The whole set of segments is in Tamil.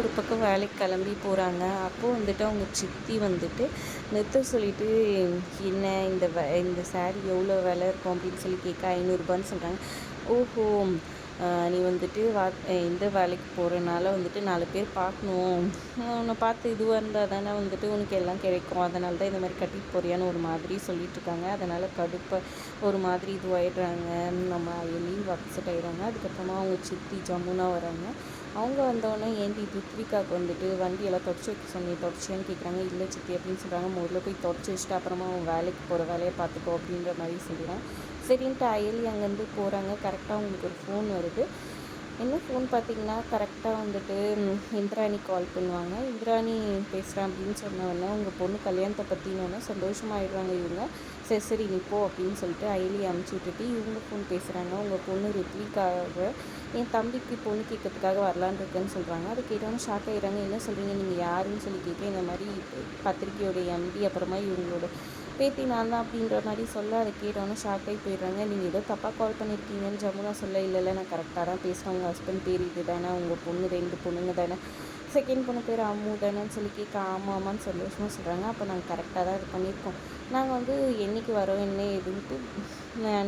ஒரு பக்கம் வேலைக்கு கிளம்பி போகிறாங்க. அப்போது வந்துட்டு அவங்க சித்தி வந்துட்டு நிறுத்த சொல்லிட்டு, என்ன இந்த சாரீ எவ்வளோ விலை இருக்கும் அப்படின்னு சொல்லி கேட்க, 500ரூபான்னு சொல்கிறாங்க. ஓஹோ! நீ வந்துட்டு இந்த வேலைக்கு போகிறனால வந்துட்டு 4 பேர் பார்க்கணும், உன்னை பார்த்து இதுவாக இருந்தால் தானே வந்துட்டு உனக்கு எல்லாம் கிடைக்கும், அதனால தான் இந்த மாதிரி கட்டிட்டு போறியான்னு ஒரு மாதிரி சொல்லிட்டுருக்காங்க. அதனால் கடுப்பாக ஒரு மாதிரி இதுவாகிடுறாங்க. நம்ம லீவ் அப்செட் ஆகிடுறாங்க. அதுக்கப்புறமா அவங்க சித்தி ஜமுனா வராங்க. அவங்க வந்தோடனே ஏன்டி ரித்விகாவுக்கு வந்துட்டு வண்டியெல்லாம் தொடச்சி வைக்க சொன்னி தொடச்சியான்னு கேட்குறாங்க. இல்லை சித்தி அப்படின்னு சொல்கிறாங்க. முதல்ல போய் தொடச்சி வச்சுட்டு அப்புறமா அவன் வேலைக்கு போகிற வேலையை பார்த்துக்கோ அப்படின்ற மாதிரி சொல்கிறான். சரின்ட்டு அயலி அங்கேருந்து போகிறாங்க. கரெக்டாக அவங்களுக்கு ஒரு ஃபோன் வருது. என்ன ஃபோன் பார்த்தீங்கன்னா, கரெக்டாக வந்துட்டு இந்திராணி கால் பண்ணுவாங்க. இந்திராணி பேசுகிறேன் அப்படின்னு சொன்னவொடனே உங்கள் பொண்ணு கல்யாணத்தை பற்றினோடனே சந்தோஷமாகிடுறாங்க இவங்க. சரி சரி நீ போ அப்படின்னு சொல்லிட்டு அயலி அமுச்சு விட்டுட்டு இவங்க ஃபோன் பேசுகிறாங்க. உங்கள் பொண்ணு ரித்விகாவை என் தம்பிக்கு பொண்ணு கேட்கறதுக்காக வரலான்னு இருக்கேன்னு சொல்கிறாங்க. அதை கேட்டவொன்னே ஷாக் ஆகிடுறாங்க. என்ன சொல்கிறீங்க, நீங்கள் யாருன்னு சொல்லி கேட்க, இந்த மாதிரி பத்திரிக்கையோட எம்டி அப்புறமா இவங்களோட பேத்தி நான் தான் அப்படின்ற மாதிரி சொல்ல, அதை கேட்டவொன்னே ஷாக் ஆகி போயிடுறாங்க. நீங்கள் ஏதோ தப்பாக கால் பண்ணியிருக்கீங்கன்னு ஜமுனா சொல்ல, இல்லை நான் கரெக்டாக தான் பேசுகிறேன், உங்கள் ஹஸ்பண்ட் பேர் இது தானே, உங்கள் பொண்ணு 2 பொண்ணுங்க தானே, செகண்ட் பொண்ணு பேர் அம்மு தானேன்னு சொல்லி கேட்க, ஆமாம்மான்னு சந்தோஷமாக சொல்கிறாங்க. அப்போ நாங்கள் கரெக்டாக தான் இது பண்ணியிருக்கோம். நாங்கள் வந்து என்றைக்கு வரோம் என்ன எதுன்ட்டு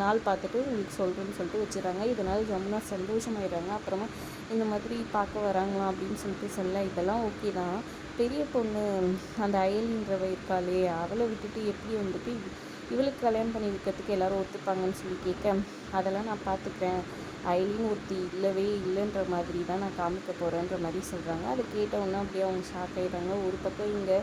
நாள் பார்த்துட்டு உங்களுக்கு சொல்கிறேன்னு சொல்லிட்டு வச்சுறாங்க. இதனால் ஜமுனா சந்தோஷமாயிடுறாங்க. அப்புறமா இந்த மாதிரி பார்க்க வராங்களாம் அப்படின்னு சொல்லிட்டு சொல்ல, இதெல்லாம் ஓகே தான். பெரிய பொண்ணு அந்த அயலின்றவ இருக்காளே, அவளை விட்டுட்டு எப்படி வந்துட்டு இவளுக்கு கல்யாணம் பண்ணி வைக்கிறதுக்கு எல்லோரும் ஒத்துப்பாங்கன்னு சொல்லி கேட்க, அதெல்லாம் நான் பார்த்துக்கிறேன், அயலின்னு ஒருத்தி இல்லவே இல்லைன்ற மாதிரி தான் நான் காமிக்க போகிறேன்ற மாதிரி சொல்கிறாங்க. அதை கேட்டவுடனே அப்படியே அவங்க ஷாக் ஆகிடுறாங்க. ஒரு பக்கம் இங்கே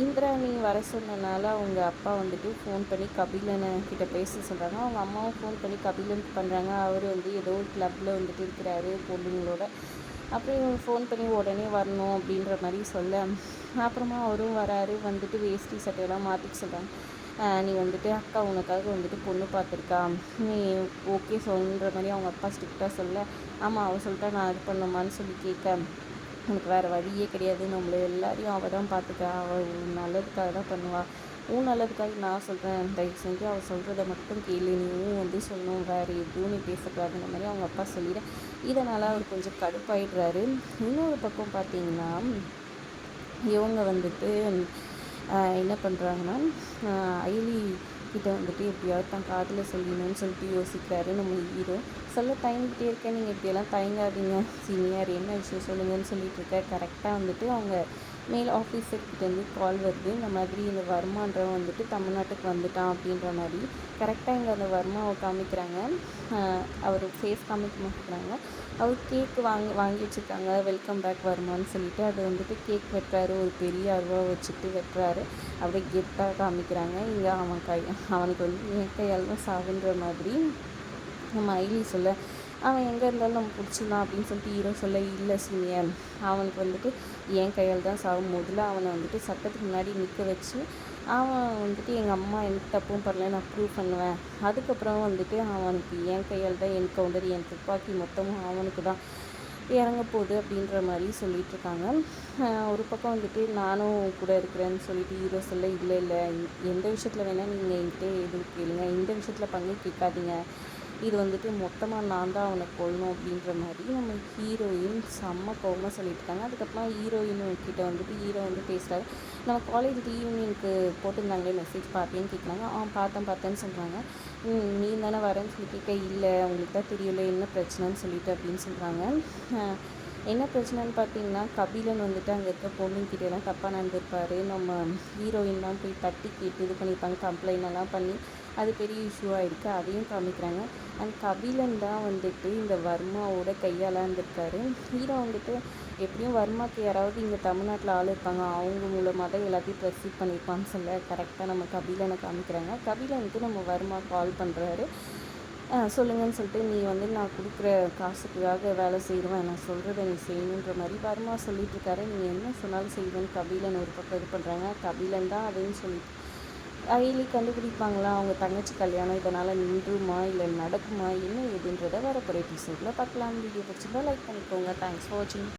இந்திராணி வர சொன்னனால அவங்க அப்பா வந்துட்டு ஃபோன் பண்ணி கபிலனை கிட்ட பேச சொல்கிறாங்க. அவங்க அம்மாவும் ஃபோன் பண்ணி கபிலனுக்கு பண்ணுறாங்க. அவர் வந்து ஏதோ ஒரு கிளப்பில் வந்துட்டு இருக்கிறாரு பொண்ணுங்களோட. அப்புறம் இவங்க ஃபோன் பண்ணி உடனே வரணும் அப்படின்ற மாதிரி சொல்ல, அப்புறமா அவரும் வராரு. வந்துட்டு வேஷ்டி சட்டையெல்லாம் மாற்றிக்க சொல்கிறாங்க. நீ வந்துட்டு அக்கா உனக்காக வந்துட்டு பொண்ணு பார்த்துருக்கா, நீ ஓகே சொல்லுன்ற மாதிரி அவங்க அப்பா ஸ்ட்ரிக்டாக சொல்ல, ஆமாம் அவள் சொல்லிட்டா நான் இது பண்ணுமான்னு சொல்லி கேட்க, உனக்கு வேறு வழியே கிடையாது, நம்மளை எல்லாரையும் அவள் தான் பார்த்துக்கா, அவள் நல்லதுக்காக தான் பண்ணுவாள், நல்லதுக்காக நான் சொல்கிறேன், தயவு செஞ்சு அவள் சொல்கிறத மட்டும் கேளு, நீயும் வந்து சொல்லணும், வேறு எதுவும் நீ பேசக்கூடாதுன்ற மாதிரி அவங்க அப்பா சொல்லிட, இதனால் அவர் கொஞ்சம் கடுப்பாயிடுறாரு. இன்னொரு பக்கம் பார்த்தீங்கன்னா, இவங்க வந்துட்டு என்ன பண்ணுறாங்கன்னா, அயலி கிட்ட வந்துட்டு எப்படியாவது தான் காதில் சொல்லணும்னு சொல்லிட்டு யோசிக்கிறாரு நம்ம ஹீரோ. சொல்ல தயங்கிட்டே இருக்கேன், நீங்கள் இப்படியெல்லாம் தயங்காதீங்க சீனியர், என்ன விஷயம் சொல்லுங்கன்னு சொல்லிட்டு இருக்க. கரெக்டாக வந்துட்டு அவங்க மேல் ஆஃபீஸர்கிட்டேருந்து கால் வருது. இந்த மாதிரி இந்த வர்மான்றவன் வந்துட்டு தமிழ்நாட்டுக்கு வந்துட்டான் அப்படின்ற மாதிரி. கரெக்டாக இங்கே அந்த வர்மாவை காமிக்கிறாங்க. அவர் ஃபேஸ் காமிக்க மாட்டேங்கிறாங்க. அவர் கேக் வாங்கி வச்சுருக்காங்க, வெல்கம் பேக் வர்மான்னு சொல்லிட்டு. அது வந்துட்டு கேக் வெட்டுறாரு, ஒரு பெரிய அருவா வச்சுட்டு வெட்டுறாரு. அப்படியே கெத்தாக காமிக்கிறாங்க. இங்கே அவனுக்கு வந்து என் கையால் தான் சாகுன்ற மாதிரி நம்ம ஐலி சொல்ல, அவன் எங்கே இருந்தாலும் நம்ம பிடிச்சிடலாம் அப்படின்னு சொல்லிட்டு ஹீரோ சொல்ல, இல்லை சீனியர், அவனுக்கு வந்துட்டு என் கையால் தான் சாகும். முதல்ல அவனை வந்துட்டு சட்டத்துக்கு முன்னாடி நிற்க வச்சு அவன் வந்துட்டு எங்கள் அம்மா எந்த தப்பும் பண்ணல நான் ப்ரூவ் பண்ணுவேன். அதுக்கப்புறம் வந்துட்டு அவனுக்கு என் கையால் தான் என்கவுண்டர், என் துப்பாக்கி மொத்தமும் அவனுக்கு தான் இறங்க போகுது அப்படின்ற மாதிரி சொல்லிகிட்ருக்காங்க. ஒரு பக்கம் வந்துட்டு நானும் கூட இருக்கிறேன்னு சொல்லிட்டு ஹீரோ சொல்ல, இல்லை எந்த விஷயத்தில் வேணால் நீங்கள் என்கிட்ட எதுவும் கேளுங்க, இந்த விஷயத்தில் பங்கு கேட்காதீங்க, இது வந்துட்டு மொத்தமாக நான் தான் அவனை கொள்ளணும் அப்படின்ற மாதிரி நம்ம ஹீரோயின் செம்ம கோவமாக சொல்லியிருக்காங்க. அதுக்கப்புறமா ஹீரோயின் கிட்ட வந்துட்டு ஹீரோ வந்து பேசுகிறாரு. நம்ம காலேஜ் ரீயூனியனுக்கு போட்டிருந்தாங்களே மெசேஜ் பார்த்தேன்னு கேட்குறாங்க. பார்த்தேன்னு சொல்கிறாங்க. நீ தானே வரேன்னு சொல்லி கேட்க, இல்லை உங்களுக்கு தான் தெரியல என்ன பிரச்சனைன்னு சொல்லிட்டு அப்படின்னு சொல்கிறாங்க. என்ன பிரச்சனைன்னு பார்த்தீங்கன்னா, கபிலன் வந்துட்டு அங்கே இருக்க பொண்ணுங்கிட்டலாம் தப்பாக நடந்திருப்பார். நம்ம ஹீரோயின் தான் போய் தட்டி கேட்டு இது பண்ணியிருப்பாங்க, கம்ப்ளைண்ட் எல்லாம் பண்ணி அது பெரிய இஷ்யூவாக இருக்குது. அதையும் காமிக்கிறாங்க. அண்ட் கபிலன் தான் வந்துட்டு இந்த வர்மாவோட கையாளாக இருந்திருக்காரு. ஹீரோ வந்துட்டு எப்படியும் வர்மாக்கு யாராவது இங்கே தமிழ்நாட்டில் ஆள் இருப்பாங்க, அவங்க மூலமாக தான் எல்லாத்தையும் ப்ரெசீவ் பண்ணியிருப்பான்னு சொல்ல கரெக்டாக நம்ம கபிலனை காமிக்கிறாங்க. கபிலனுக்கு நம்ம வர்மா கால் பண்ணுறாரு. சொல்லுங்கன்னு சொல்லிட்டு, நீ வந்து நான் கொடுக்குற காசுக்காக வேலை செய்வேன், நான் சொல்கிறத நீ செய்யணுன்ற மாதிரி வர்மா சொல்லிட்டுருக்காரு. நீங்கள் என்ன சொன்னாலும் செய்வேன்னு கபிலன் ஒரு பக்கம் இது பண்ணுறாங்க. கபிலன் தான் அதுன்னு சொல்லிட்டு அயலி கண்டுபிடிப்பாங்களா அவங்க தங்கச்சி கல்யாணம் இதனால் நின்றுமா இல்லை நடக்குமா என்ன ஏதுன்றதை வரப்போகிற எபிசோடில் பார்க்கலாம். வீடியோ பிடிச்சிருந்தா லைக் பண்ணிக்கோங்க. தேங்க்ஸ் ஃபார் வாட்சிங்.